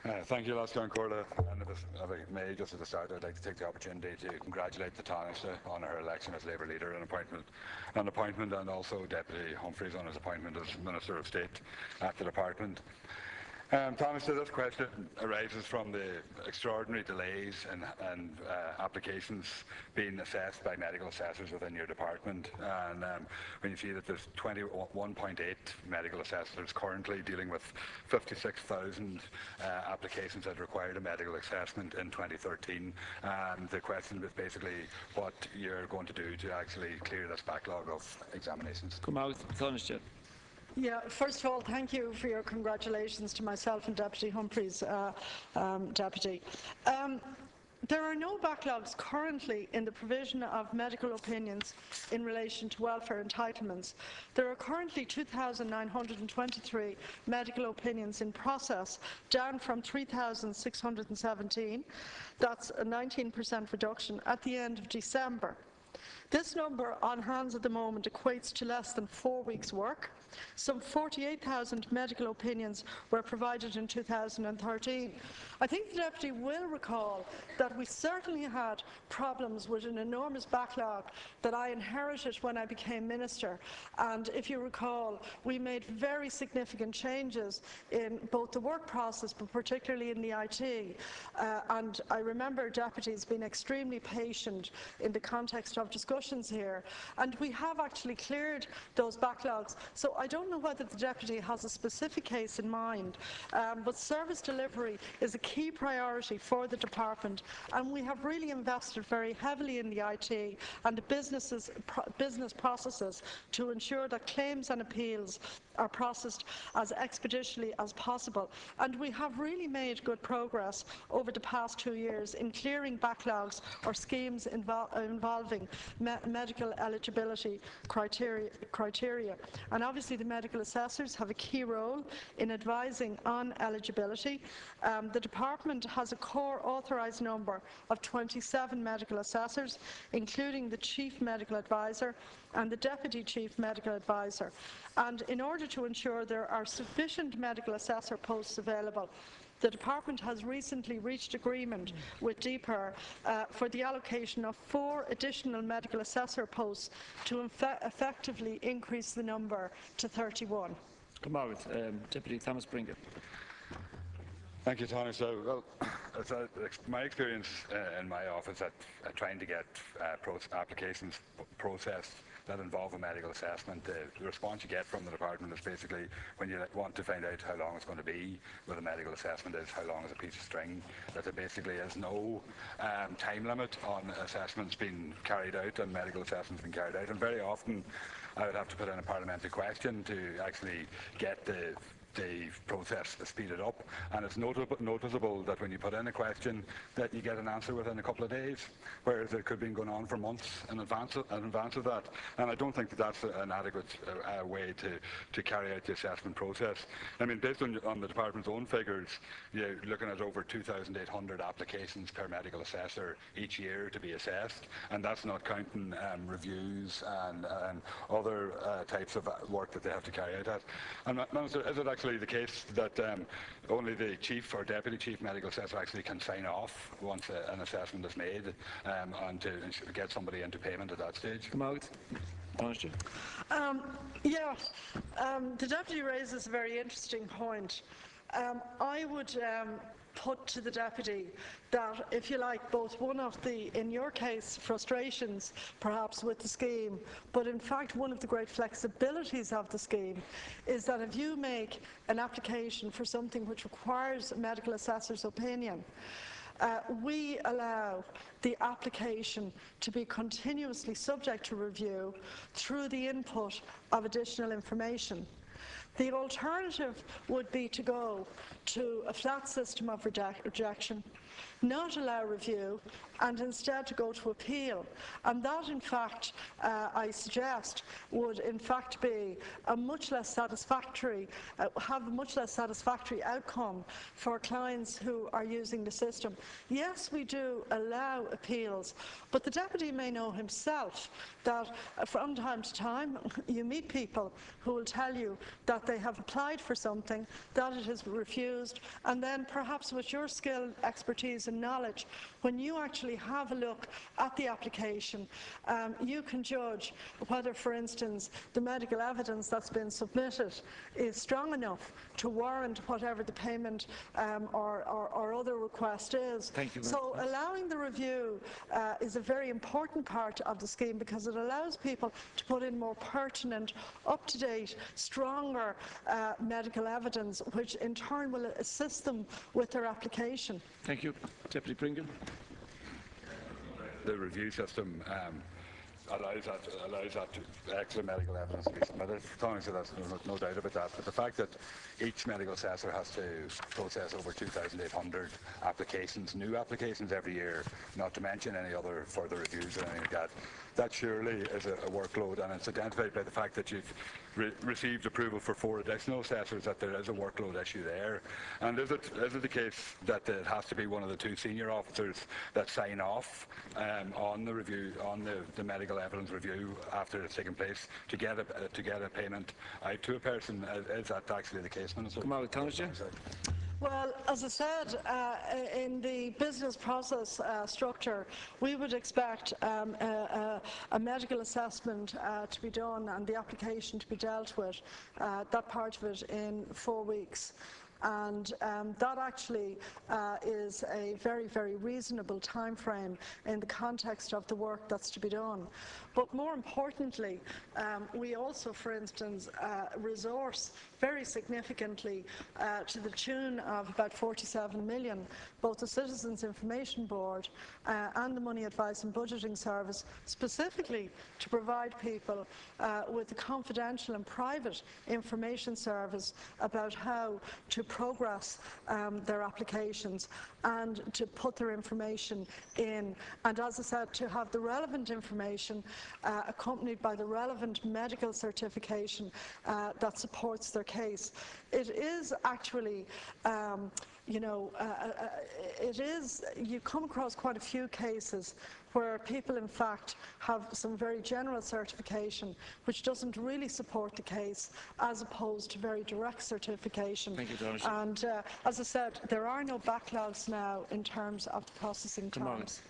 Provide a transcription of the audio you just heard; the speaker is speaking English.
Thank you, Lascar Corda. And if I may, just at the start, I'd like to take the opportunity to congratulate the Tánaiste on her election as Labour leader and appointment, and also Deputy Humphreys on his appointment as Minister of State at the department. Tánaiste, this question arises from the extraordinary delays in applications being assessed by medical assessors within your department. And when you see that there's 21.8 medical assessors currently dealing with 56,000 applications that required a medical assessment in 2013, and the question is basically what you're going to do to actually clear this backlog of examinations. Come out, Tánaiste. Yeah, first of all, thank you for your congratulations to myself and Deputy Humphreys, Deputy. There are no backlogs currently in the provision of medical opinions in relation to welfare entitlements. There are currently 2,923 medical opinions in process, down from 3,617. That's a 19% reduction at the end of December. This number on hands at the moment equates to less than 4 weeks' work. Some 48,000 medical opinions were provided in 2013. I think the Deputy will recall that we certainly had problems with an enormous backlog that I inherited when I became Minister. And if you recall, we made very significant changes in both the work process, but particularly in the IT. And I remember deputies being extremely patient in the context of discussions here. And we have actually cleared those backlogs. So I don't know whether the Deputy has a specific case in mind, but service delivery is a key priority for the department, and we have really invested very heavily in the IT and the business processes to ensure that claims and appeals are processed as expeditiously as possible. And we have really made good progress over the past 2 years in clearing backlogs or schemes involving medical eligibility criteria. And obviously the medical assessors have a key role in advising on eligibility. The department has a core authorised number of 27 medical assessors, including the Chief Medical Advisor and the Deputy Chief Medical Advisor. And in order to ensure there are sufficient medical assessor posts available, the department has recently reached agreement with DPER for the allocation of 4 additional medical assessor posts to effectively increase the number to 31. Come out, Deputy Thomas Pringle. Thank you, Tony. So, well, my experience in my office at trying to get applications processed that involve a medical assessment, the response you get from the department is basically, when you want to find out how long it's going to be with a medical assessment, is how long is a piece of string, that there basically is no time limit on assessments being carried out and medical assessments being carried out. And very often I would have to put in a parliamentary question to actually get the process speeded up, and it's noticeable that when you put in a question that you get an answer within a couple of days, whereas it could have been going on for months in advance of that. And I don't think that that's an adequate way to carry out the assessment process. I mean, based on the department's own figures, you're looking at over 2,800 applications per medical assessor each year to be assessed, and that's not counting reviews and other types of work that they have to carry out at. And Minister, is it actually the case that only the chief or deputy chief medical assessor actually can sign off once an assessment is made, and to get somebody into payment at that stage? Come out. The Deputy raises a very interesting point. I would put to the Deputy that, if you like, both one of the, in your case, frustrations perhaps with the scheme, but in fact one of the great flexibilities of the scheme is that if you make an application for something which requires a medical assessor's opinion, we allow the application to be continuously subject to review through the input of additional information. The alternative would be to go to a flat system of rejection, not allow review, and instead to go to appeal. And that, in fact, I suggest, would in fact be a much less satisfactory, have a much less satisfactory outcome for clients who are using the system. Yes, we do allow appeals, but the Deputy may know himself that from time to time you meet people who will tell you that they have applied for something, that it is refused, used, and then perhaps with your skill, expertise and knowledge, when you actually have a look at the application, you can judge whether, for instance, the medical evidence that's been submitted is strong enough to warrant whatever the payment or other request is. Thank you. So allowing the review is a very important part of the scheme, because it allows people to put in more pertinent, up-to-date, stronger medical evidence, which in turn will assist them with their application. Thank you. Deputy Pringle. The review system allows that extra medical evidence to be submitted. Tánaiste, there's no doubt about that. But the fact that each medical assessor has to process over 2,800 applications, new applications every year, not to mention any other further reviews or anything like that, that surely is a workload, and it's identified by the fact that you've received approval for 4 additional assessors that there is a workload issue there. And is it the case that it has to be one of the 2 senior officers that sign off on the review, on the medical evidence review after it's taken place, to get a payment out to a person? Is that actually the case, Minister? Tánaiste. Well, as I said, in the business process structure, we would expect a medical assessment to be done and the application to be dealt with, that part of it, in 4 weeks. And that actually is a very, very reasonable time frame in the context of the work that's to be done. But more importantly, we also, for instance, resource very significantly to the tune of about 47 million, both the Citizens Information Board and the Money Advice and Budgeting Service, specifically to provide people with a confidential and private information service about how to progress their applications and to put their information in. And as I said, to have the relevant information accompanied by the relevant medical certification that supports their case. It is actually, you come across quite a few cases where people in fact have some very general certification which doesn't really support the case, as opposed to very direct certification. Thank you, Tánaiste. And as I said, there are no backlogs now in terms of the processing times.